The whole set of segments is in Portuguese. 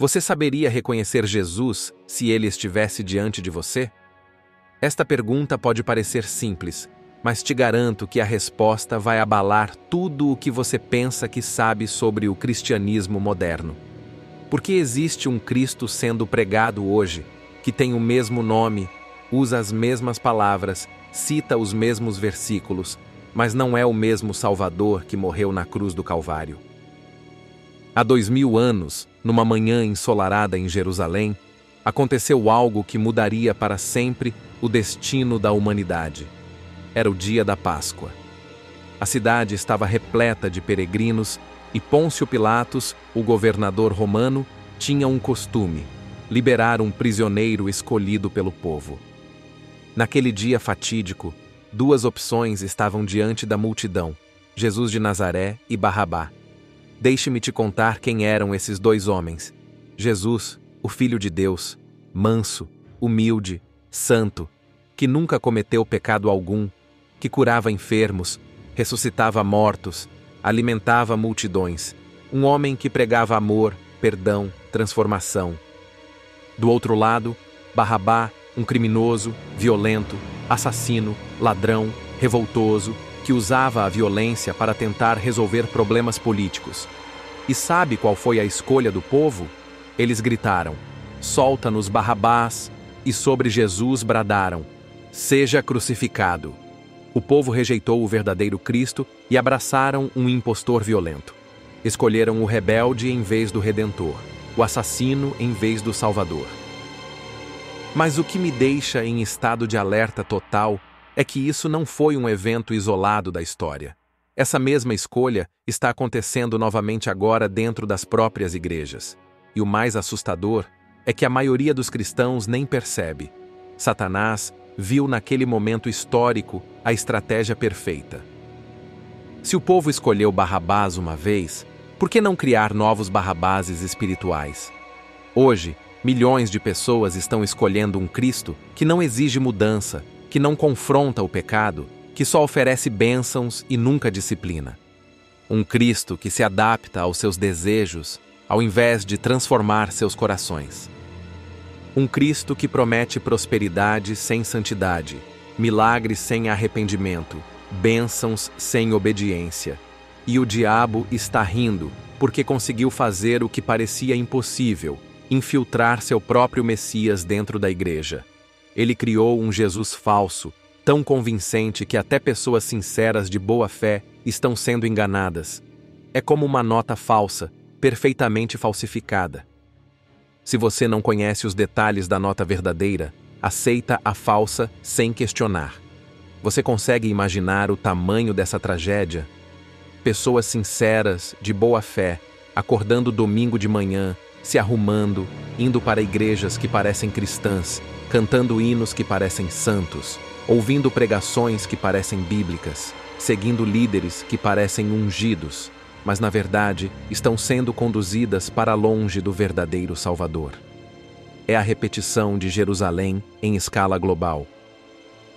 Você saberia reconhecer Jesus se ele estivesse diante de você? Esta pergunta pode parecer simples, mas te garanto que a resposta vai abalar tudo o que você pensa que sabe sobre o cristianismo moderno. Porque existe um Cristo sendo pregado hoje, que tem o mesmo nome, usa as mesmas palavras, cita os mesmos versículos, mas não é o mesmo Salvador que morreu na cruz do Calvário. Há 2000 anos, numa manhã ensolarada em Jerusalém, aconteceu algo que mudaria para sempre o destino da humanidade. Era o dia da Páscoa. A cidade estava repleta de peregrinos e Pôncio Pilatos, o governador romano, tinha um costume: liberar um prisioneiro escolhido pelo povo. Naquele dia fatídico, duas opções estavam diante da multidão: Jesus de Nazaré e Barrabá. Deixe-me te contar quem eram esses dois homens. Jesus, o Filho de Deus, manso, humilde, santo, que nunca cometeu pecado algum, que curava enfermos, ressuscitava mortos, alimentava multidões, um homem que pregava amor, perdão, transformação. Do outro lado, Barrabá, um criminoso, violento, assassino, ladrão, revoltoso, que usava a violência para tentar resolver problemas políticos. E sabe qual foi a escolha do povo? Eles gritaram: "Solta-nos, Barrabás!" E sobre Jesus bradaram: "Seja crucificado!" O povo rejeitou o verdadeiro Cristo e abraçaram um impostor violento. Escolheram o rebelde em vez do Redentor, o assassino em vez do Salvador. Mas o que me deixa em estado de alerta total é que isso não foi um evento isolado da história. Essa mesma escolha está acontecendo novamente agora dentro das próprias igrejas. E o mais assustador é que a maioria dos cristãos nem percebe. Satanás viu naquele momento histórico a estratégia perfeita. Se o povo escolheu Barrabás uma vez, por que não criar novos Barrabáses espirituais? Hoje, milhões de pessoas estão escolhendo um Cristo que não exige mudança, que não confronta o pecado, que só oferece bênçãos e nunca disciplina. Um Cristo que se adapta aos seus desejos, ao invés de transformar seus corações. Um Cristo que promete prosperidade sem santidade, milagres sem arrependimento, bênçãos sem obediência. E o diabo está rindo, porque conseguiu fazer o que parecia impossível: infiltrar seu próprio Messias dentro da igreja. Ele criou um Jesus falso, tão convincente que até pessoas sinceras de boa fé estão sendo enganadas. É como uma nota falsa, perfeitamente falsificada. Se você não conhece os detalhes da nota verdadeira, aceita a falsa sem questionar. Você consegue imaginar o tamanho dessa tragédia? Pessoas sinceras, de boa fé, acordando domingo de manhã, se arrumando, indo para igrejas que parecem cristãs, cantando hinos que parecem santos, ouvindo pregações que parecem bíblicas, seguindo líderes que parecem ungidos, mas na verdade estão sendo conduzidas para longe do verdadeiro Salvador. É a repetição de Jerusalém em escala global.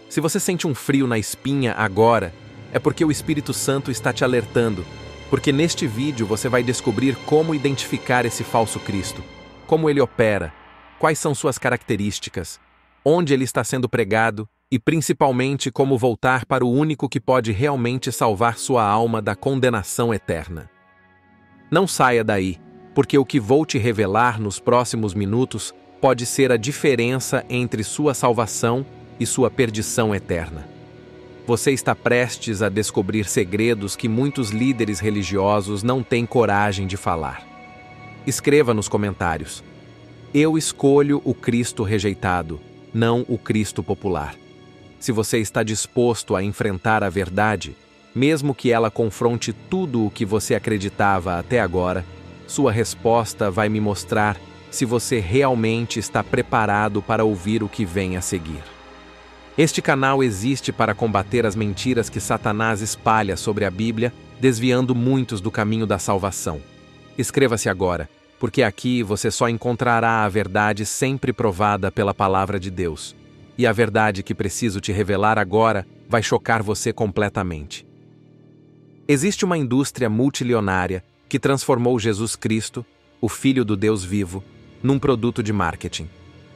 Se você sente um frio na espinha agora, é porque o Espírito Santo está te alertando, porque neste vídeo você vai descobrir como identificar esse falso Cristo, como ele opera, quais são suas características, onde ele está sendo pregado e principalmente como voltar para o único que pode realmente salvar sua alma da condenação eterna. Não saia daí, porque o que vou te revelar nos próximos minutos pode ser a diferença entre sua salvação e sua perdição eterna. Você está prestes a descobrir segredos que muitos líderes religiosos não têm coragem de falar. Escreva nos comentários: "Eu escolho o Cristo rejeitado, não o Cristo popular." Se você está disposto a enfrentar a verdade, mesmo que ela confronte tudo o que você acreditava até agora, sua resposta vai me mostrar se você realmente está preparado para ouvir o que vem a seguir. Este canal existe para combater as mentiras que Satanás espalha sobre a Bíblia, desviando muitos do caminho da salvação. Inscreva-se agora, porque aqui você só encontrará a verdade sempre provada pela palavra de Deus. E a verdade que preciso te revelar agora vai chocar você completamente. Existe uma indústria multimilionária que transformou Jesus Cristo, o Filho do Deus vivo, num produto de marketing.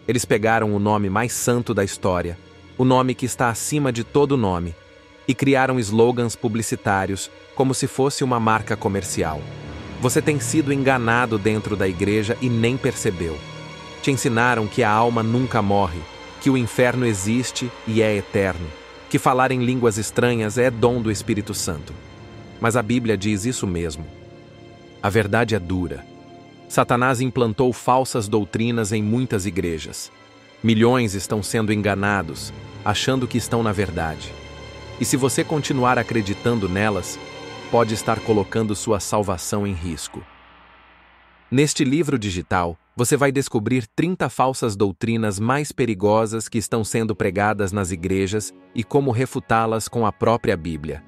Eles pegaram o nome mais santo da história, o nome que está acima de todo nome, e criaram slogans publicitários como se fosse uma marca comercial. Você tem sido enganado dentro da igreja e nem percebeu. Te ensinaram que a alma nunca morre, que o inferno existe e é eterno, que falar em línguas estranhas é dom do Espírito Santo. Mas a Bíblia diz isso mesmo. A verdade é dura. Satanás implantou falsas doutrinas em muitas igrejas. Milhões estão sendo enganados, achando que estão na verdade. E se você continuar acreditando nelas, pode estar colocando sua salvação em risco. Neste livro digital, você vai descobrir 30 falsas doutrinas mais perigosas que estão sendo pregadas nas igrejas e como refutá-las com a própria Bíblia.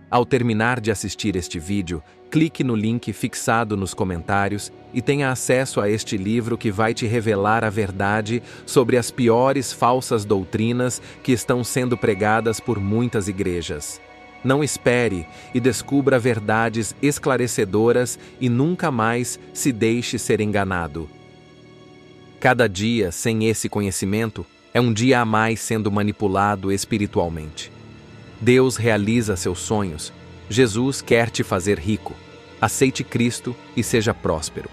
Ao terminar de assistir este vídeo, clique no link fixado nos comentários e tenha acesso a este livro que vai te revelar a verdade sobre as piores falsas doutrinas que estão sendo pregadas por muitas igrejas. Não espere e descubra verdades esclarecedoras e nunca mais se deixe ser enganado. Cada dia sem esse conhecimento é um dia a mais sendo manipulado espiritualmente. Deus realiza seus sonhos. Jesus quer te fazer rico. Aceite Cristo e seja próspero.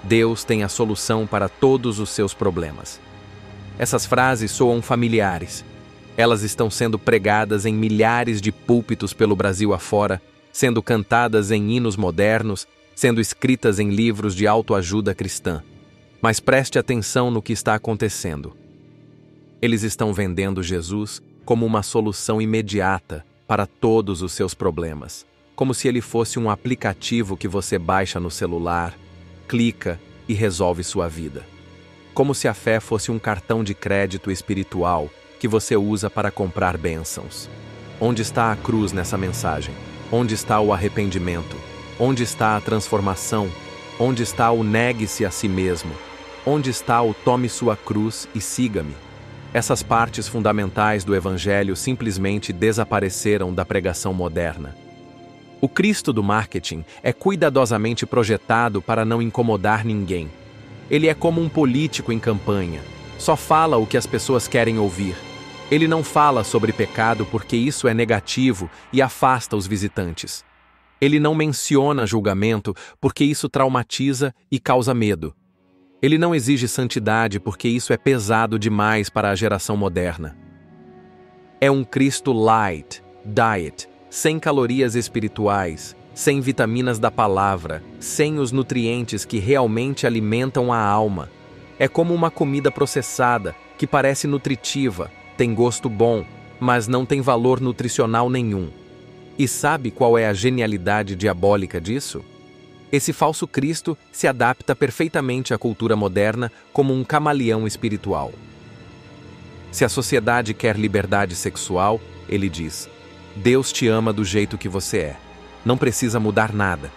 Deus tem a solução para todos os seus problemas. Essas frases soam familiares. Elas estão sendo pregadas em milhares de púlpitos pelo Brasil afora, sendo cantadas em hinos modernos, sendo escritas em livros de autoajuda cristã. Mas preste atenção no que está acontecendo. Eles estão vendendo Jesus como uma solução imediata para todos os seus problemas, como se ele fosse um aplicativo que você baixa no celular, clica e resolve sua vida. Como se a fé fosse um cartão de crédito espiritual que você usa para comprar bênçãos. Onde está a cruz nessa mensagem? Onde está o arrependimento? Onde está a transformação? Onde está o negue-se a si mesmo? Onde está o tome sua cruz e siga-me? Essas partes fundamentais do Evangelho simplesmente desapareceram da pregação moderna. O Cristo do marketing é cuidadosamente projetado para não incomodar ninguém. Ele é como um político em campanha. Só fala o que as pessoas querem ouvir. Ele não fala sobre pecado porque isso é negativo e afasta os visitantes. Ele não menciona julgamento porque isso traumatiza e causa medo. Ele não exige santidade porque isso é pesado demais para a geração moderna. É um Cristo light, diet, sem calorias espirituais, sem vitaminas da palavra, sem os nutrientes que realmente alimentam a alma. É como uma comida processada, que parece nutritiva, tem gosto bom, mas não tem valor nutricional nenhum. E sabe qual é a genialidade diabólica disso? Esse falso Cristo se adapta perfeitamente à cultura moderna como um camaleão espiritual. Se a sociedade quer liberdade sexual, ele diz: Deus te ama do jeito que você é. Não precisa mudar nada.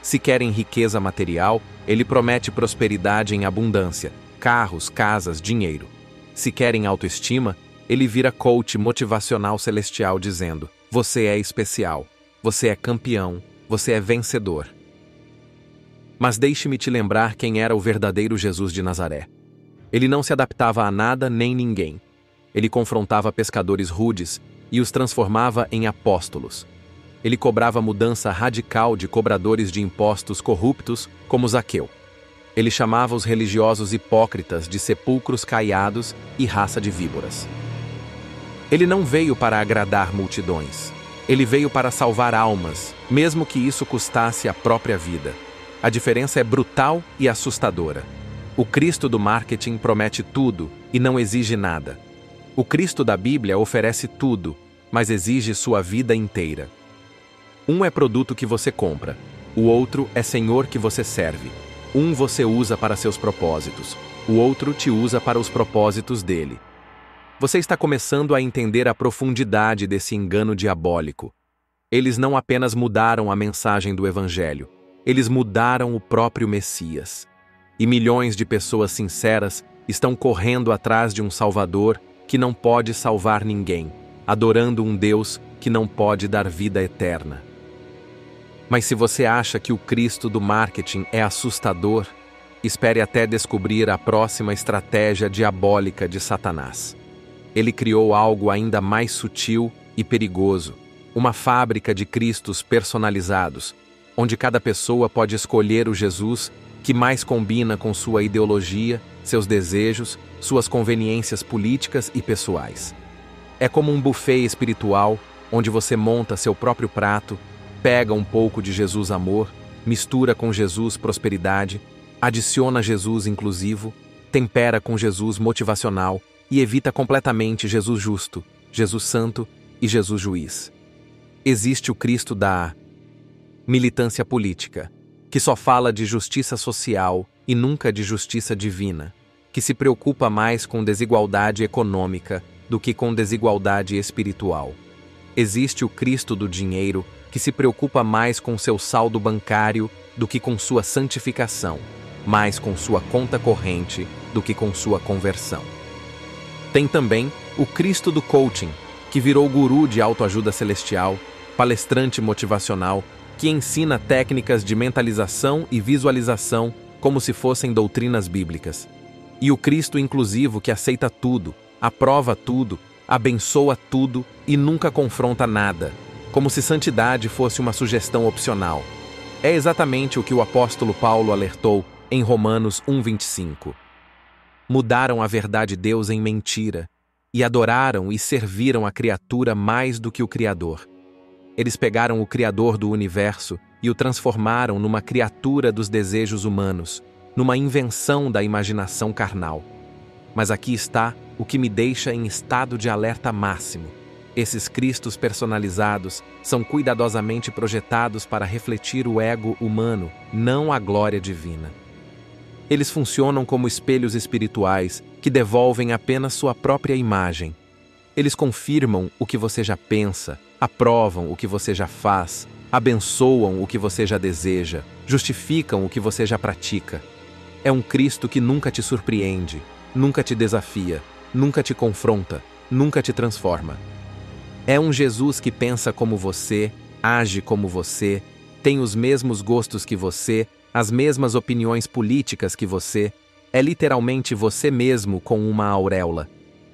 Se querem riqueza material, ele promete prosperidade em abundância, carros, casas, dinheiro. Se querem autoestima, ele vira coach motivacional celestial dizendo: você é especial, você é campeão, você é vencedor. Mas deixe-me te lembrar quem era o verdadeiro Jesus de Nazaré. Ele não se adaptava a nada nem ninguém. Ele confrontava pescadores rudes e os transformava em apóstolos. Ele cobrava mudança radical de cobradores de impostos corruptos como Zaqueu. Ele chamava os religiosos hipócritas de sepulcros caiados e raça de víboras. Ele não veio para agradar multidões. Ele veio para salvar almas, mesmo que isso custasse a própria vida. A diferença é brutal e assustadora. O Cristo do marketing promete tudo e não exige nada. O Cristo da Bíblia oferece tudo, mas exige sua vida inteira. Um é produto que você compra, o outro é Senhor que você serve. Um você usa para seus propósitos, o outro te usa para os propósitos dele. Você está começando a entender a profundidade desse engano diabólico. Eles não apenas mudaram a mensagem do Evangelho, eles mudaram o próprio Messias. E milhões de pessoas sinceras estão correndo atrás de um Salvador que não pode salvar ninguém, adorando um Deus que não pode dar vida eterna. Mas se você acha que o Cristo do marketing é assustador, Espere até descobrir a próxima estratégia diabólica de Satanás. Ele criou algo ainda mais sutil e perigoso, uma fábrica de Cristos personalizados, onde cada pessoa pode escolher o Jesus que mais combina com sua ideologia, seus desejos, suas conveniências políticas e pessoais. É como um buffet espiritual, onde você monta seu próprio prato, pega um pouco de Jesus amor, mistura com Jesus prosperidade, adiciona Jesus inclusivo, tempera com Jesus motivacional e evita completamente Jesus justo, Jesus santo e Jesus juiz. Existe o Cristo da militância política, que só fala de justiça social e nunca de justiça divina, que se preocupa mais com desigualdade econômica do que com desigualdade espiritual. Existe o Cristo do dinheiro, que se preocupa mais com seu saldo bancário do que com sua santificação, mais com sua conta corrente do que com sua conversão. Tem também o Cristo do coaching, que virou guru de autoajuda celestial, palestrante motivacional, que ensina técnicas de mentalização e visualização como se fossem doutrinas bíblicas. E o Cristo inclusivo que aceita tudo, aprova tudo, abençoa tudo e nunca confronta nada, como se santidade fosse uma sugestão opcional. É exatamente o que o apóstolo Paulo alertou em Romanos 1:25. Mudaram a verdade de Deus em mentira e adoraram e serviram a criatura mais do que o Criador. Eles pegaram o Criador do universo e o transformaram numa criatura dos desejos humanos, numa invenção da imaginação carnal. Mas aqui está o que me deixa em estado de alerta máximo. Esses Cristos personalizados são cuidadosamente projetados para refletir o ego humano, não a glória divina. Eles funcionam como espelhos espirituais que devolvem apenas sua própria imagem. Eles confirmam o que você já pensa, aprovam o que você já faz, abençoam o que você já deseja, justificam o que você já pratica. É um Cristo que nunca te surpreende, nunca te desafia, nunca te confronta, nunca te transforma. É um Jesus que pensa como você, age como você, tem os mesmos gostos que você, as mesmas opiniões políticas que você, é literalmente você mesmo com uma auréola.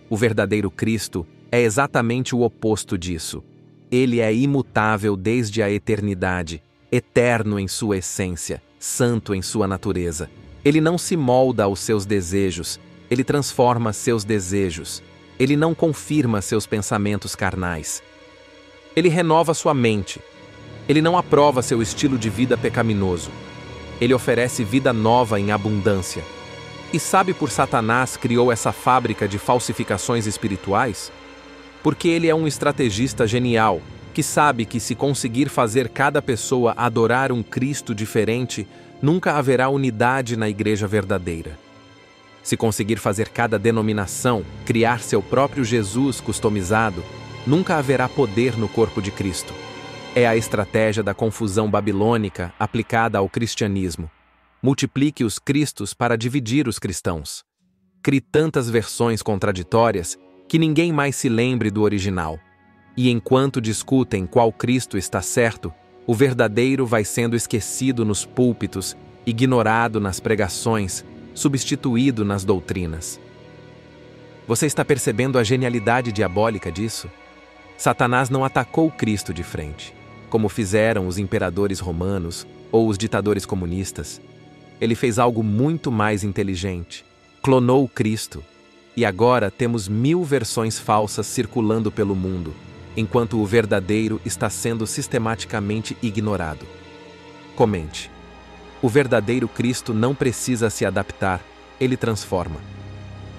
O verdadeiro Cristo é exatamente o oposto disso. Ele é imutável desde a eternidade, eterno em sua essência, santo em sua natureza. Ele não se molda aos seus desejos, ele transforma seus desejos. Ele não confirma seus pensamentos carnais. Ele renova sua mente. Ele não aprova seu estilo de vida pecaminoso. Ele oferece vida nova em abundância. E sabe por Satanás criou essa fábrica de falsificações espirituais? Porque ele é um estrategista genial, que sabe que se conseguir fazer cada pessoa adorar um Cristo diferente, nunca haverá unidade na igreja verdadeira. Se conseguir fazer cada denominação criar seu próprio Jesus customizado, nunca haverá poder no corpo de Cristo. É a estratégia da confusão babilônica aplicada ao cristianismo. Multiplique os Cristos para dividir os cristãos. Crie tantas versões contraditórias que ninguém mais se lembre do original. E enquanto discutem qual Cristo está certo, o verdadeiro vai sendo esquecido nos púlpitos, ignorado nas pregações, substituído nas doutrinas. Você está percebendo a genialidade diabólica disso? Satanás não atacou Cristo de frente, como fizeram os imperadores romanos ou os ditadores comunistas. Ele fez algo muito mais inteligente. Clonou Cristo. E agora temos 1000 versões falsas circulando pelo mundo, enquanto o verdadeiro está sendo sistematicamente ignorado. Comente. O verdadeiro Cristo não precisa se adaptar, ele transforma.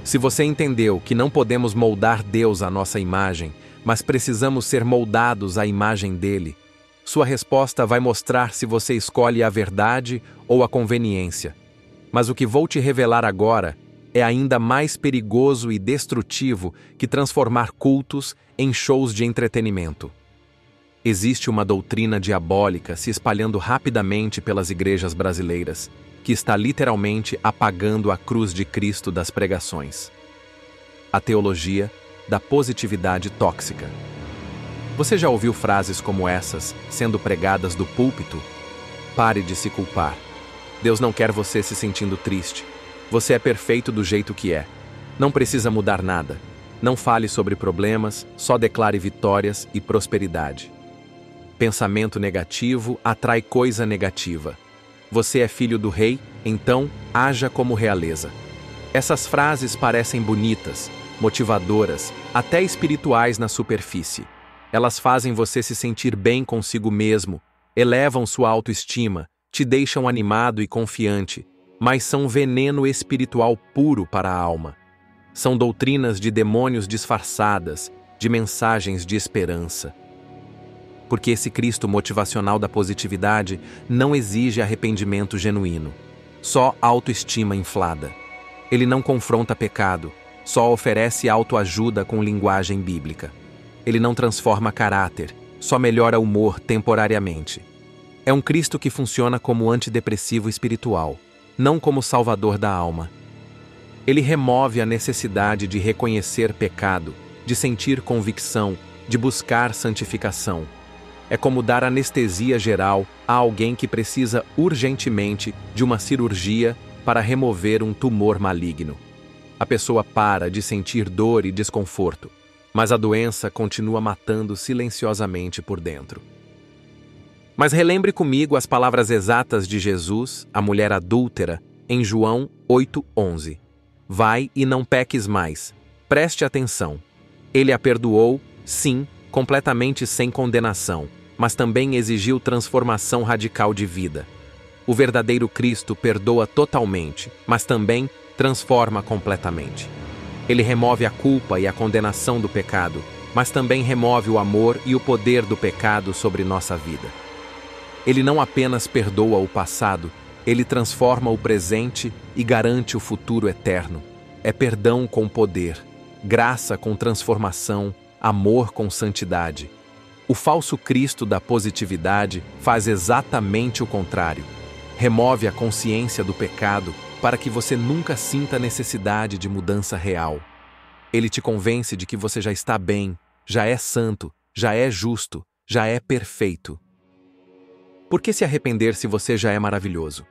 Se você entendeu que não podemos moldar Deus à nossa imagem, mas precisamos ser moldados à imagem dele, sua resposta vai mostrar se você escolhe a verdade ou a conveniência. Mas o que vou te revelar agora é ainda mais perigoso e destrutivo que transformar cultos em shows de entretenimento. Existe uma doutrina diabólica se espalhando rapidamente pelas igrejas brasileiras, que está literalmente apagando a cruz de Cristo das pregações. A teologia da positividade tóxica. Você já ouviu frases como essas sendo pregadas do púlpito? Pare de se culpar. Deus não quer você se sentindo triste. Você é perfeito do jeito que é. Não precisa mudar nada. Não fale sobre problemas, só declare vitórias e prosperidade. Pensamento negativo atrai coisa negativa. Você é filho do rei, então haja como realeza. Essas frases parecem bonitas, motivadoras, até espirituais na superfície. Elas fazem você se sentir bem consigo mesmo, elevam sua autoestima, te deixam animado e confiante, mas são veneno espiritual puro para a alma. São doutrinas de demônios disfarçadas, de mensagens de esperança. Porque esse Cristo motivacional da positividade não exige arrependimento genuíno, só autoestima inflada. Ele não confronta pecado, só oferece autoajuda com linguagem bíblica. Ele não transforma caráter, só melhora o humor temporariamente. É um Cristo que funciona como antidepressivo espiritual, não como salvador da alma. Ele remove a necessidade de reconhecer pecado, de sentir convicção, de buscar santificação. É como dar anestesia geral a alguém que precisa urgentemente de uma cirurgia para remover um tumor maligno. A pessoa para de sentir dor e desconforto, mas a doença continua matando silenciosamente por dentro. Mas relembre comigo as palavras exatas de Jesus, à mulher adúltera, em João 8:11. Vai e não peques mais. Preste atenção. Ele a perdoou, sim, completamente sem condenação, mas também exigiu transformação radical de vida. O verdadeiro Cristo perdoa totalmente, mas também transforma completamente. Ele remove a culpa e a condenação do pecado, mas também remove o amor e o poder do pecado sobre nossa vida. Ele não apenas perdoa o passado, ele transforma o presente e garante o futuro eterno. É perdão com poder, graça com transformação, amor com santidade. O falso Cristo da positividade faz exatamente o contrário. Remove a consciência do pecado para que você nunca sinta a necessidade de mudança real. Ele te convence de que você já está bem, já é santo, já é justo, já é perfeito. Por que se arrepender se você já é maravilhoso?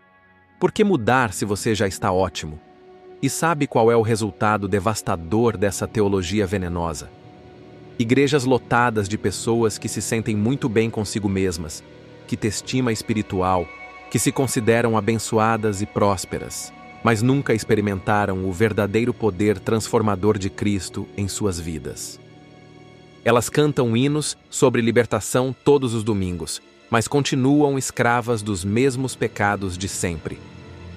Por que mudar se você já está ótimo? E sabe qual é o resultado devastador dessa teologia venenosa? Igrejas lotadas de pessoas que se sentem muito bem consigo mesmas, que têm estima espiritual, que se consideram abençoadas e prósperas, mas nunca experimentaram o verdadeiro poder transformador de Cristo em suas vidas. Elas cantam hinos sobre libertação todos os domingos, mas continuam escravas dos mesmos pecados de sempre.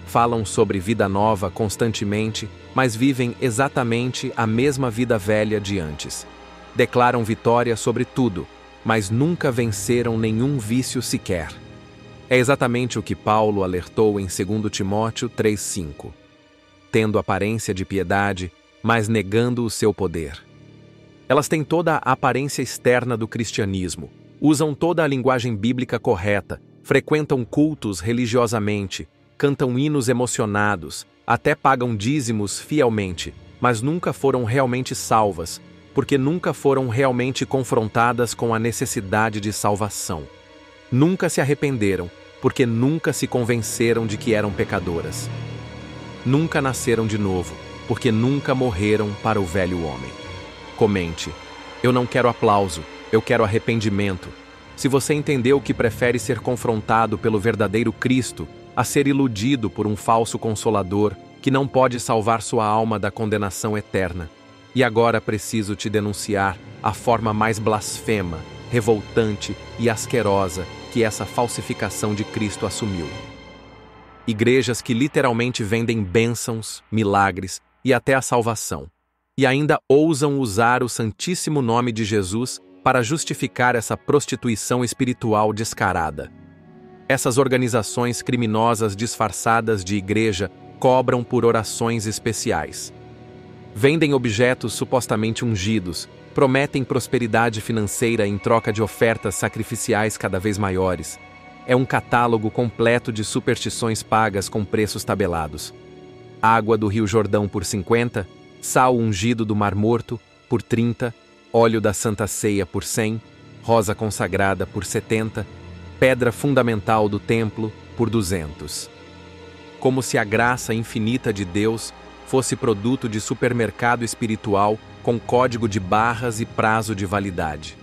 Falam sobre vida nova constantemente, mas vivem exatamente a mesma vida velha de antes. Declaram vitória sobre tudo, mas nunca venceram nenhum vício sequer. É exatamente o que Paulo alertou em 2 Timóteo 3:5. Tendo aparência de piedade, mas negando o seu poder. Elas têm toda a aparência externa do cristianismo, usam toda a linguagem bíblica correta, frequentam cultos religiosamente, cantam hinos emocionados, até pagam dízimos fielmente, mas nunca foram realmente salvas, porque nunca foram realmente confrontadas com a necessidade de salvação. Nunca se arrependeram, porque nunca se convenceram de que eram pecadoras. Nunca nasceram de novo, porque nunca morreram para o velho homem. Comente: eu não quero aplauso, eu quero arrependimento. Se você entendeu que prefere ser confrontado pelo verdadeiro Cristo a ser iludido por um falso consolador que não pode salvar sua alma da condenação eterna. E agora preciso te denunciar a forma mais blasfema, revoltante e asquerosa que essa falsificação de Cristo assumiu. Igrejas que literalmente vendem bênçãos, milagres e até a salvação, e ainda ousam usar o santíssimo nome de Jesus para justificar essa prostituição espiritual descarada. Essas organizações criminosas disfarçadas de igreja cobram por orações especiais. Vendem objetos supostamente ungidos, prometem prosperidade financeira em troca de ofertas sacrificiais cada vez maiores. É um catálogo completo de superstições pagas com preços tabelados. Água do Rio Jordão por 50, sal ungido do Mar Morto por 30, óleo da Santa Ceia por 100, rosa consagrada por 70, pedra fundamental do templo por 200. como se a graça infinita de Deus fosse produto de supermercado espiritual com código de barras e prazo de validade.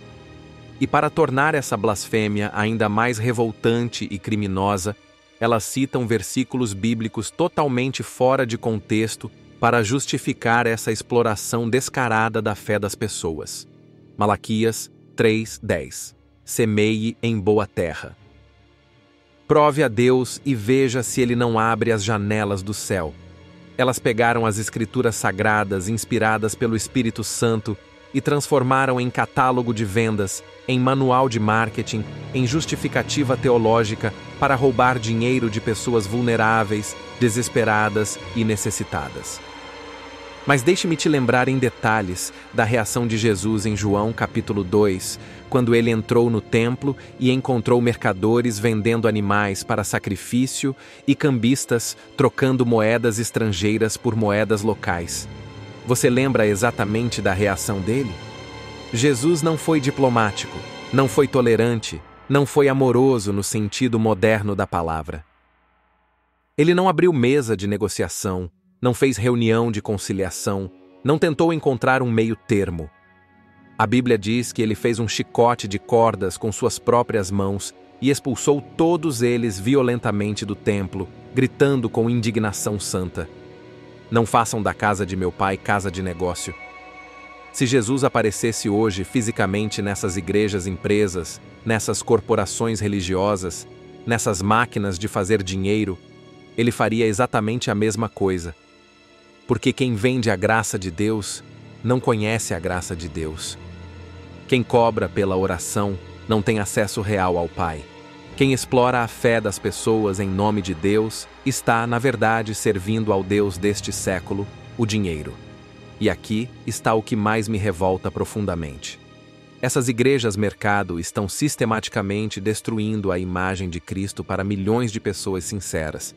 E para tornar essa blasfêmia ainda mais revoltante e criminosa, elas citam versículos bíblicos totalmente fora de contexto para justificar essa exploração descarada da fé das pessoas. Malaquias 3:10. Semeie em boa terra. Prove a Deus e veja se Ele não abre as janelas do céu. Elas pegaram as escrituras sagradas inspiradas pelo Espírito Santo e transformaram em catálogo de vendas, em manual de marketing, em justificativa teológica para roubar dinheiro de pessoas vulneráveis, desesperadas e necessitadas. Mas deixe-me te lembrar em detalhes da reação de Jesus em João capítulo 2, quando ele entrou no templo e encontrou mercadores vendendo animais para sacrifício e cambistas trocando moedas estrangeiras por moedas locais. Você lembra exatamente da reação dele? Jesus não foi diplomático, não foi tolerante, não foi amoroso no sentido moderno da palavra. Ele não abriu mesa de negociação, não fez reunião de conciliação, não tentou encontrar um meio termo. A Bíblia diz que ele fez um chicote de cordas com suas próprias mãos e expulsou todos eles violentamente do templo, gritando com indignação santa: "Não façam da casa de meu pai casa de negócio." Se Jesus aparecesse hoje fisicamente nessas igrejas empresas, nessas corporações religiosas, nessas máquinas de fazer dinheiro, ele faria exatamente a mesma coisa. Porque quem vende a graça de Deus não conhece a graça de Deus. Quem cobra pela oração não tem acesso real ao Pai. Quem explora a fé das pessoas em nome de Deus está, na verdade, servindo ao Deus deste século, o dinheiro. E aqui está o que mais me revolta profundamente. Essas igrejas mercado estão sistematicamente destruindo a imagem de Cristo para milhões de pessoas sinceras.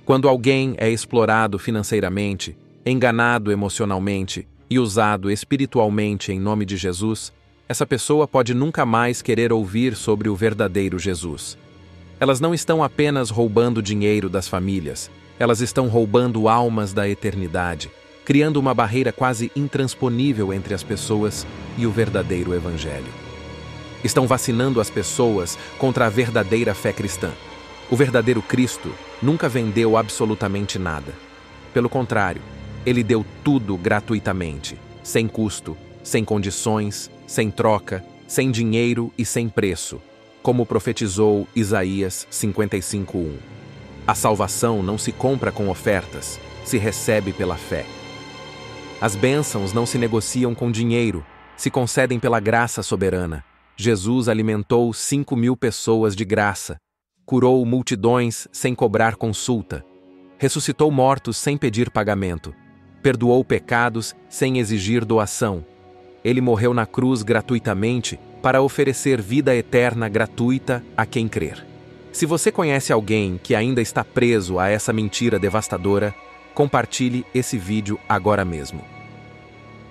Quando alguém é explorado financeiramente, enganado emocionalmente e usado espiritualmente em nome de Jesus, essa pessoa pode nunca mais querer ouvir sobre o verdadeiro Jesus. Elas não estão apenas roubando dinheiro das famílias, elas estão roubando almas da eternidade, criando uma barreira quase intransponível entre as pessoas e o verdadeiro Evangelho. Estão vacinando as pessoas contra a verdadeira fé cristã. O verdadeiro Cristo nunca vendeu absolutamente nada. Pelo contrário, ele deu tudo gratuitamente, sem custo, sem condições, sem troca, sem dinheiro e sem preço, como profetizou Isaías 55:1. A salvação não se compra com ofertas, se recebe pela fé. As bênçãos não se negociam com dinheiro, se concedem pela graça soberana. Jesus alimentou 5.000 pessoas de graça, curou multidões sem cobrar consulta, ressuscitou mortos sem pedir pagamento, perdoou pecados sem exigir doação. Ele morreu na cruz gratuitamente para oferecer vida eterna gratuita a quem crer. Se você conhece alguém que ainda está preso a essa mentira devastadora, compartilhe esse vídeo agora mesmo.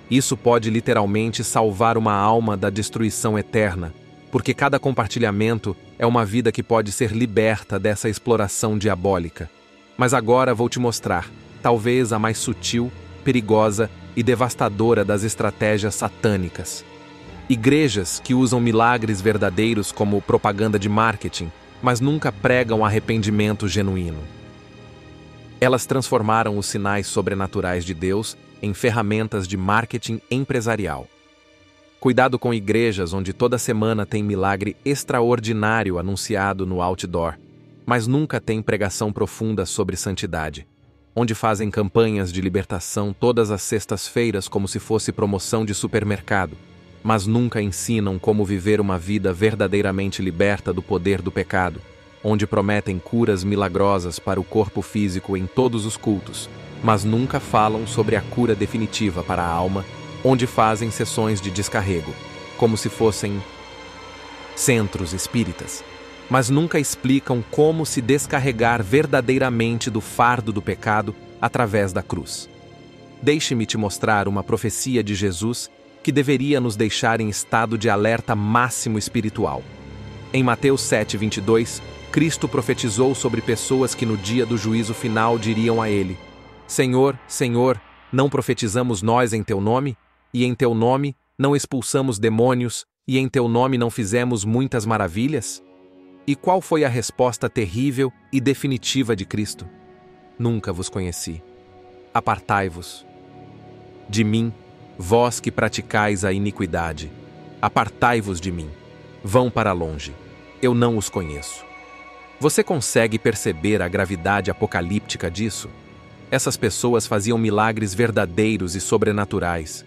Isso pode literalmente salvar uma alma da destruição eterna, porque cada compartilhamento é uma vida que pode ser liberta dessa exploração diabólica. Mas agora vou te mostrar, talvez a mais sutil, perigosa e devastadora das estratégias satânicas. Igrejas que usam milagres verdadeiros como propaganda de marketing, mas nunca pregam arrependimento genuíno. Elas transformaram os sinais sobrenaturais de Deus em ferramentas de marketing empresarial. Cuidado com igrejas onde toda semana tem milagre extraordinário anunciado no outdoor, mas nunca tem pregação profunda sobre santidade. Onde fazem campanhas de libertação todas as sextas-feiras como se fosse promoção de supermercado, mas nunca ensinam como viver uma vida verdadeiramente liberta do poder do pecado, onde prometem curas milagrosas para o corpo físico em todos os cultos, mas nunca falam sobre a cura definitiva para a alma, onde fazem sessões de descarrego, como se fossem centros espíritas, mas nunca explicam como se descarregar verdadeiramente do fardo do pecado através da cruz. Deixe-me te mostrar uma profecia de Jesus que deveria nos deixar em estado de alerta máximo espiritual. Em Mateus 7:22, Cristo profetizou sobre pessoas que no dia do juízo final diriam a ele: Senhor, Senhor, não profetizamos nós em teu nome? E em teu nome não expulsamos demônios? E em teu nome não fizemos muitas maravilhas? E qual foi a resposta terrível e definitiva de Cristo? Nunca vos conheci. Apartai-vos de mim, vós que praticais a iniquidade. Apartai-vos de mim. Vão para longe. Eu não os conheço. Você consegue perceber a gravidade apocalíptica disso? Essas pessoas faziam milagres verdadeiros e sobrenaturais.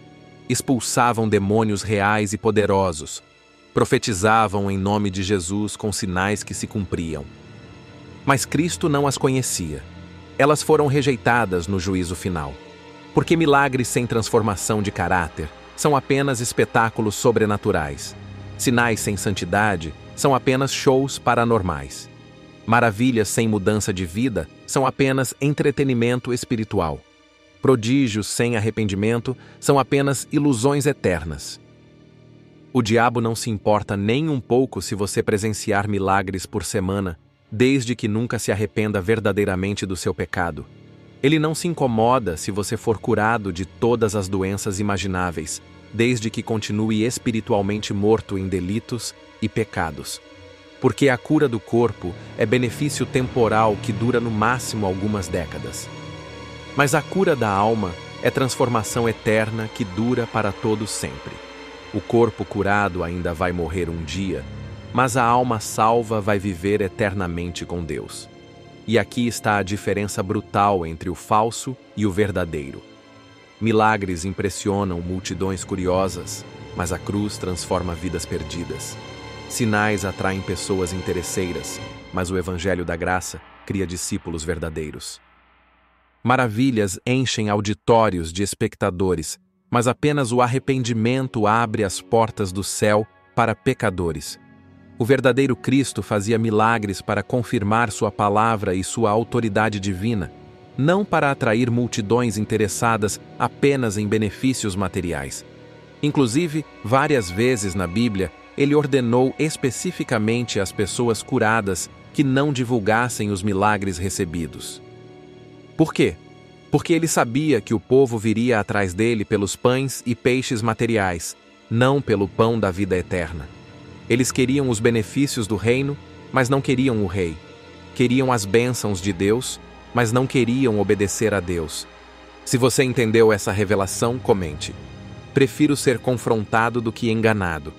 Expulsavam demônios reais e poderosos. Profetizavam em nome de Jesus com sinais que se cumpriam. Mas Cristo não as conhecia. Elas foram rejeitadas no juízo final. Porque milagres sem transformação de caráter são apenas espetáculos sobrenaturais. Sinais sem santidade são apenas shows paranormais. Maravilhas sem mudança de vida são apenas entretenimento espiritual. Prodígios sem arrependimento são apenas ilusões eternas. O diabo não se importa nem um pouco se você presenciar milagres por semana, desde que nunca se arrependa verdadeiramente do seu pecado. Ele não se incomoda se você for curado de todas as doenças imagináveis, desde que continue espiritualmente morto em delitos e pecados. Porque a cura do corpo é benefício temporal que dura no máximo algumas décadas. Mas a cura da alma é transformação eterna que dura para todo sempre. O corpo curado ainda vai morrer um dia, mas a alma salva vai viver eternamente com Deus. E aqui está a diferença brutal entre o falso e o verdadeiro. Milagres impressionam multidões curiosas, mas a cruz transforma vidas perdidas. Sinais atraem pessoas interesseiras, mas o Evangelho da Graça cria discípulos verdadeiros. Maravilhas enchem auditórios de espectadores, mas apenas o arrependimento abre as portas do céu para pecadores. O verdadeiro Cristo fazia milagres para confirmar sua palavra e sua autoridade divina, não para atrair multidões interessadas apenas em benefícios materiais. Inclusive, várias vezes na Bíblia, ele ordenou especificamente às pessoas curadas que não divulgassem os milagres recebidos. Por quê? Porque ele sabia que o povo viria atrás dele pelos pães e peixes materiais, não pelo pão da vida eterna. Eles queriam os benefícios do reino, mas não queriam o rei. Queriam as bênçãos de Deus, mas não queriam obedecer a Deus. Se você entendeu essa revelação, comente. Prefiro ser confrontado do que enganado.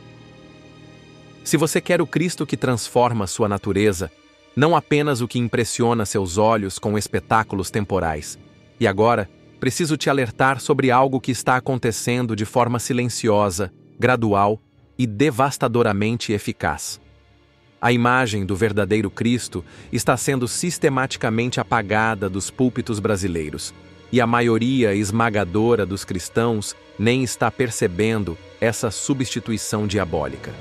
Se você quer o Cristo que transforma sua natureza, não apenas o que impressiona seus olhos com espetáculos temporais. E agora, preciso te alertar sobre algo que está acontecendo de forma silenciosa, gradual e devastadoramente eficaz. A imagem do verdadeiro Cristo está sendo sistematicamente apagada dos púlpitos brasileiros, e a maioria esmagadora dos cristãos nem está percebendo essa substituição diabólica.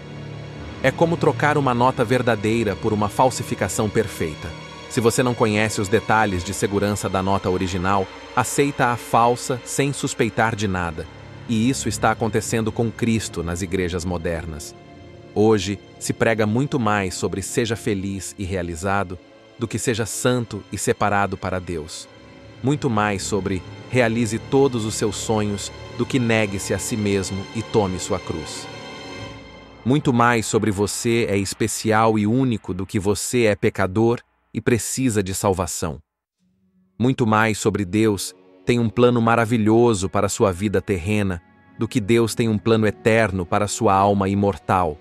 É como trocar uma nota verdadeira por uma falsificação perfeita. Se você não conhece os detalhes de segurança da nota original, aceita a falsa sem suspeitar de nada. E isso está acontecendo com Cristo nas igrejas modernas. Hoje, se prega muito mais sobre seja feliz e realizado do que seja santo e separado para Deus. Muito mais sobre realize todos os seus sonhos do que negue-se a si mesmo e tome sua cruz. Muito mais sobre você é especial e único do que você é pecador e precisa de salvação. Muito mais sobre Deus tem um plano maravilhoso para sua vida terrena do que Deus tem um plano eterno para sua alma imortal.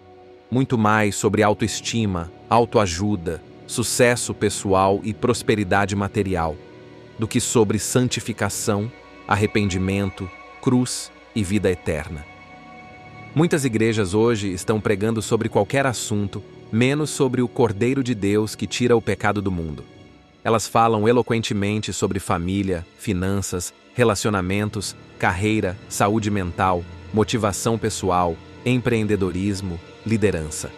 Muito mais sobre autoestima, autoajuda, sucesso pessoal e prosperidade material do que sobre santificação, arrependimento, cruz e vida eterna. Muitas igrejas hoje estão pregando sobre qualquer assunto, menos sobre o Cordeiro de Deus que tira o pecado do mundo. Elas falam eloquentemente sobre família, finanças, relacionamentos, carreira, saúde mental, motivação pessoal, empreendedorismo, liderança.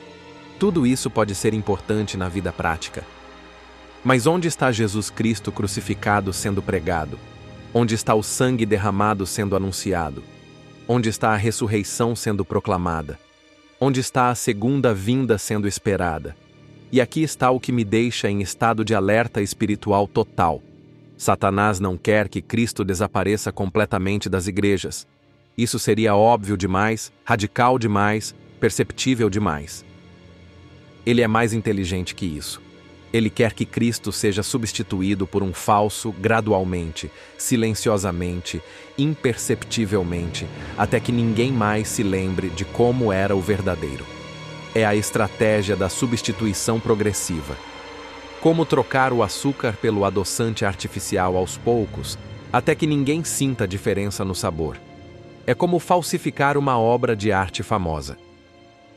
Tudo isso pode ser importante na vida prática. Mas onde está Jesus Cristo crucificado sendo pregado? Onde está o sangue derramado sendo anunciado? Onde está a ressurreição sendo proclamada? Onde está a segunda vinda sendo esperada? E aqui está o que me deixa em estado de alerta espiritual total. Satanás não quer que Cristo desapareça completamente das igrejas. Isso seria óbvio demais, radical demais, perceptível demais. Ele é mais inteligente que isso. Ele quer que Cristo seja substituído por um falso gradualmente, silenciosamente, imperceptivelmente, até que ninguém mais se lembre de como era o verdadeiro. É a estratégia da substituição progressiva. Como trocar o açúcar pelo adoçante artificial aos poucos, até que ninguém sinta diferença no sabor. É como falsificar uma obra de arte famosa.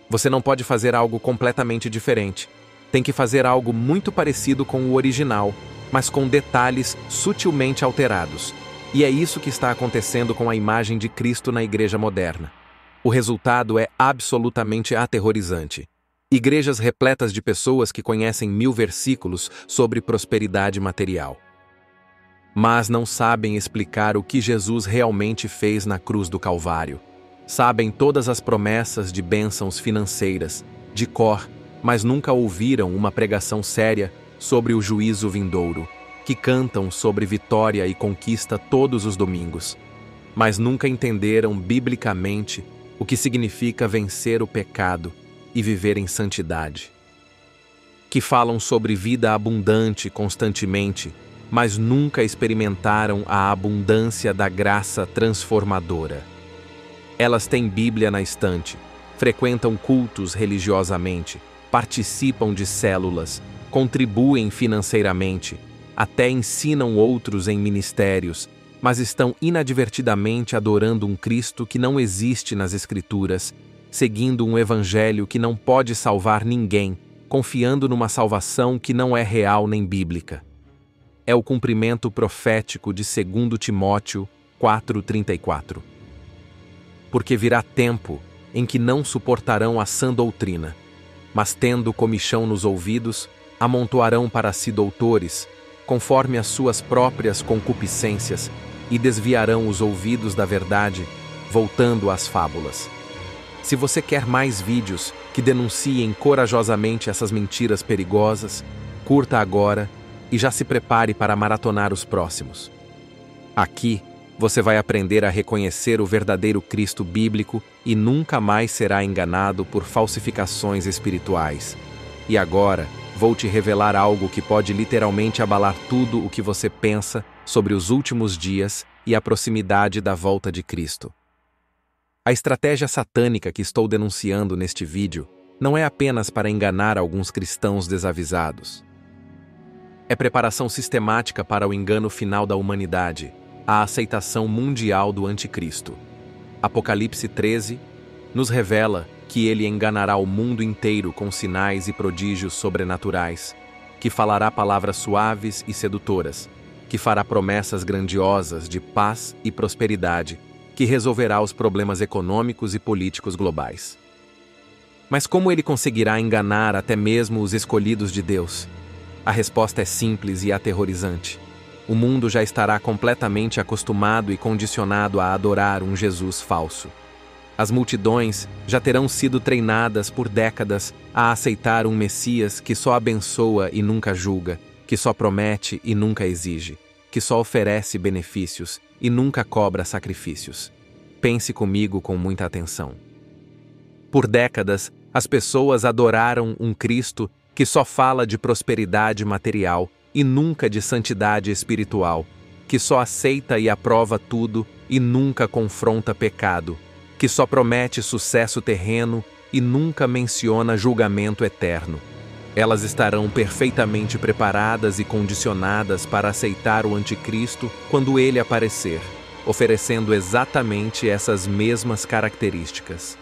Você não pode fazer algo completamente diferente. Tem que fazer algo muito parecido com o original, mas com detalhes sutilmente alterados. E é isso que está acontecendo com a imagem de Cristo na igreja moderna. O resultado é absolutamente aterrorizante. Igrejas repletas de pessoas que conhecem 1000 versículos sobre prosperidade material, mas não sabem explicar o que Jesus realmente fez na cruz do Calvário. Sabem todas as promessas de bênçãos financeiras, de cor, mas nunca ouviram uma pregação séria sobre o juízo vindouro, que cantam sobre vitória e conquista todos os domingos, mas nunca entenderam biblicamente o que significa vencer o pecado e viver em santidade. Que falam sobre vida abundante constantemente, mas nunca experimentaram a abundância da graça transformadora. Elas têm Bíblia na estante, frequentam cultos religiosamente, participam de células, contribuem financeiramente, até ensinam outros em ministérios, mas estão inadvertidamente adorando um Cristo que não existe nas Escrituras, seguindo um evangelho que não pode salvar ninguém, confiando numa salvação que não é real nem bíblica. É o cumprimento profético de 2 Timóteo 4,34. Porque virá tempo em que não suportarão a sã doutrina, mas tendo comichão nos ouvidos, amontoarão para si doutores, conforme as suas próprias concupiscências, e desviarão os ouvidos da verdade, voltando às fábulas. Se você quer mais vídeos que denunciem corajosamente essas mentiras perigosas, curta agora e já se prepare para maratonar os próximos. Aqui, você vai aprender a reconhecer o verdadeiro Cristo bíblico e nunca mais será enganado por falsificações espirituais. E agora, vou te revelar algo que pode literalmente abalar tudo o que você pensa sobre os últimos dias e a proximidade da volta de Cristo. A estratégia satânica que estou denunciando neste vídeo não é apenas para enganar alguns cristãos desavisados. É preparação sistemática para o engano final da humanidade, a aceitação mundial do anticristo. Apocalipse 13 nos revela que ele enganará o mundo inteiro com sinais e prodígios sobrenaturais, que falará palavras suaves e sedutoras, que fará promessas grandiosas de paz e prosperidade, que resolverá os problemas econômicos e políticos globais. Mas como ele conseguirá enganar até mesmo os escolhidos de Deus? A resposta é simples e aterrorizante. O mundo já estará completamente acostumado e condicionado a adorar um Jesus falso. As multidões já terão sido treinadas por décadas a aceitar um Messias que só abençoa e nunca julga, que só promete e nunca exige, que só oferece benefícios e nunca cobra sacrifícios. Pense comigo com muita atenção. Por décadas, as pessoas adoraram um Cristo que só fala de prosperidade material e nunca de santidade espiritual, que só aceita e aprova tudo e nunca confronta pecado, que só promete sucesso terreno e nunca menciona julgamento eterno. Elas estarão perfeitamente preparadas e condicionadas para aceitar o anticristo quando ele aparecer, oferecendo exatamente essas mesmas características.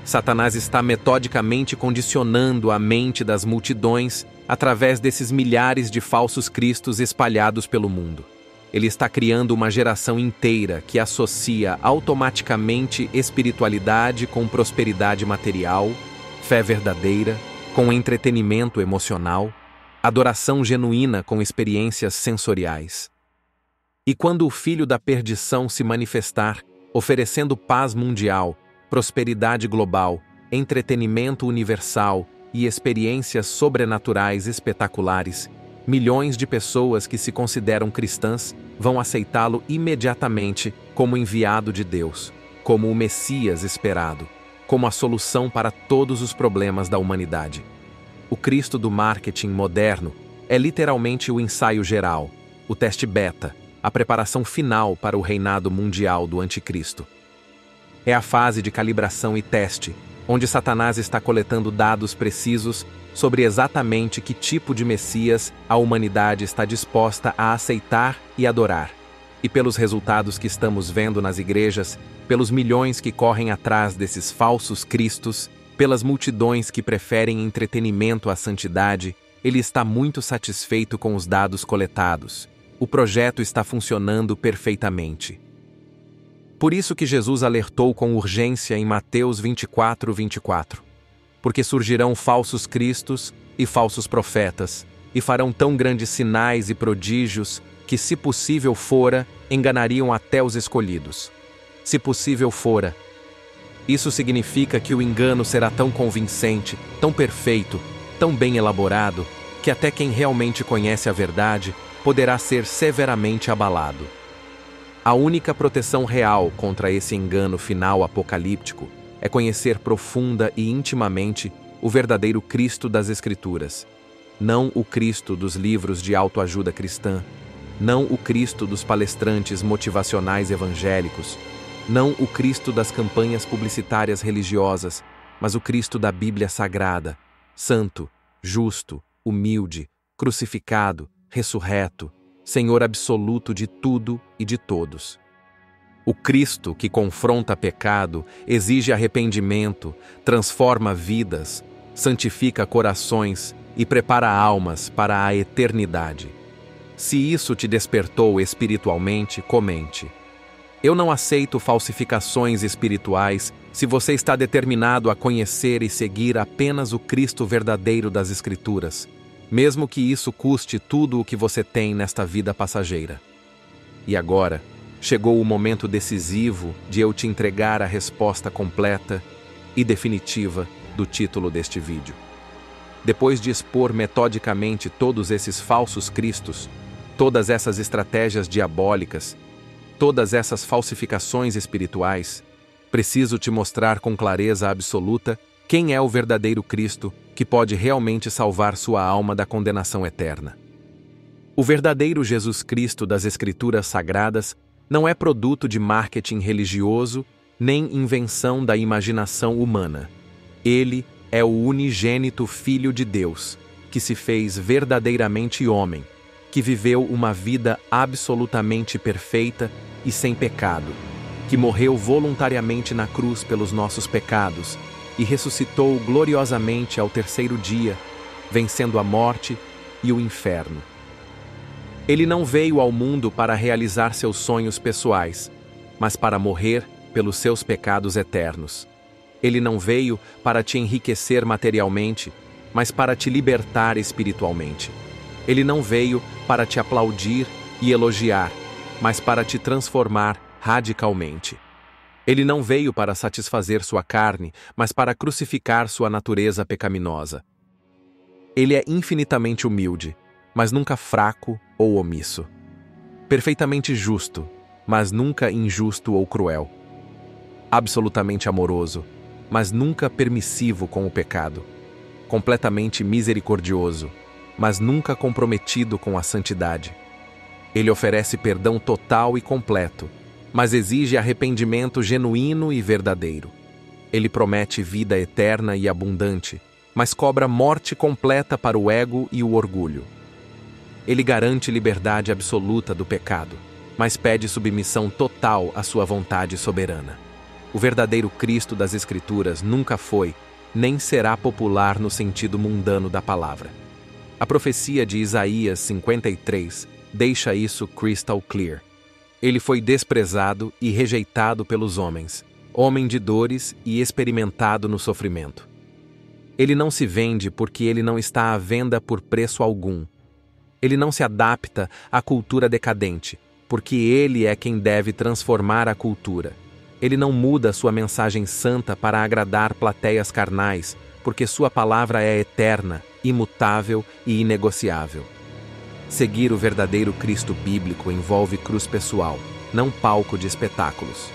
Satanás está metodicamente condicionando a mente das multidões através desses milhares de falsos cristos espalhados pelo mundo. Ele está criando uma geração inteira que associa automaticamente espiritualidade com prosperidade material, fé verdadeira, com entretenimento emocional, adoração genuína com experiências sensoriais. E quando o filho da perdição se manifestar, oferecendo paz mundial, prosperidade global, entretenimento universal e experiências sobrenaturais espetaculares, milhões de pessoas que se consideram cristãs vão aceitá-lo imediatamente como enviado de Deus, como o Messias esperado, como a solução para todos os problemas da humanidade. O Cristo do marketing moderno é literalmente o ensaio geral, o teste beta, a preparação final para o reinado mundial do Anticristo. É a fase de calibração e teste, onde Satanás está coletando dados precisos sobre exatamente que tipo de Messias a humanidade está disposta a aceitar e adorar. E pelos resultados que estamos vendo nas igrejas, pelos milhões que correm atrás desses falsos cristos, pelas multidões que preferem entretenimento à santidade, ele está muito satisfeito com os dados coletados. O projeto está funcionando perfeitamente. Por isso que Jesus alertou com urgência em Mateus 24:24. Porque surgirão falsos cristos e falsos profetas, e farão tão grandes sinais e prodígios que, se possível fora, enganariam até os escolhidos. Se possível fora. Isso significa que o engano será tão convincente, tão perfeito, tão bem elaborado, que até quem realmente conhece a verdade poderá ser severamente abalado. A única proteção real contra esse engano final apocalíptico é conhecer profunda e intimamente o verdadeiro Cristo das Escrituras, não o Cristo dos livros de autoajuda cristã, não o Cristo dos palestrantes motivacionais evangélicos, não o Cristo das campanhas publicitárias religiosas, mas o Cristo da Bíblia Sagrada, santo, justo, humilde, crucificado, ressurreto, Senhor absoluto de tudo e de todos. O Cristo que confronta pecado, exige arrependimento, transforma vidas, santifica corações e prepara almas para a eternidade. Se isso te despertou espiritualmente, comente. Eu não aceito falsificações espirituais se você está determinado a conhecer e seguir apenas o Cristo verdadeiro das Escrituras, mesmo que isso custe tudo o que você tem nesta vida passageira. E agora, chegou o momento decisivo de eu te entregar a resposta completa e definitiva do título deste vídeo. Depois de expor metodicamente todos esses falsos cristos, todas essas estratégias diabólicas, todas essas falsificações espirituais, preciso te mostrar com clareza absoluta quem é o verdadeiro Cristo que pode realmente salvar sua alma da condenação eterna. O verdadeiro Jesus Cristo das Escrituras Sagradas não é produto de marketing religioso nem invenção da imaginação humana. Ele é o unigênito Filho de Deus, que se fez verdadeiramente homem, que viveu uma vida absolutamente perfeita e sem pecado, que morreu voluntariamente na cruz pelos nossos pecados e ressuscitou gloriosamente ao terceiro dia, vencendo a morte e o inferno. Ele não veio ao mundo para realizar seus sonhos pessoais, mas para morrer pelos seus pecados eternos. Ele não veio para te enriquecer materialmente, mas para te libertar espiritualmente. Ele não veio para te aplaudir e elogiar, mas para te transformar radicalmente. Ele não veio para satisfazer sua carne, mas para crucificar sua natureza pecaminosa. Ele é infinitamente humilde, mas nunca fraco ou omisso. Perfeitamente justo, mas nunca injusto ou cruel. Absolutamente amoroso, mas nunca permissivo com o pecado. Completamente misericordioso, mas nunca comprometido com a santidade. Ele oferece perdão total e completo, mas exige arrependimento genuíno e verdadeiro. Ele promete vida eterna e abundante, mas cobra morte completa para o ego e o orgulho. Ele garante liberdade absoluta do pecado, mas pede submissão total à sua vontade soberana. O verdadeiro Cristo das Escrituras nunca foi, nem será popular no sentido mundano da palavra. A profecia de Isaías 53 deixa isso crystal clear. Ele foi desprezado e rejeitado pelos homens, homem de dores e experimentado no sofrimento. Ele não se vende porque ele não está à venda por preço algum. Ele não se adapta à cultura decadente, porque ele é quem deve transformar a cultura. Ele não muda sua mensagem santa para agradar plateias carnais, porque sua palavra é eterna, imutável e inegociável. Seguir o verdadeiro Cristo bíblico envolve cruz pessoal, não palco de espetáculos.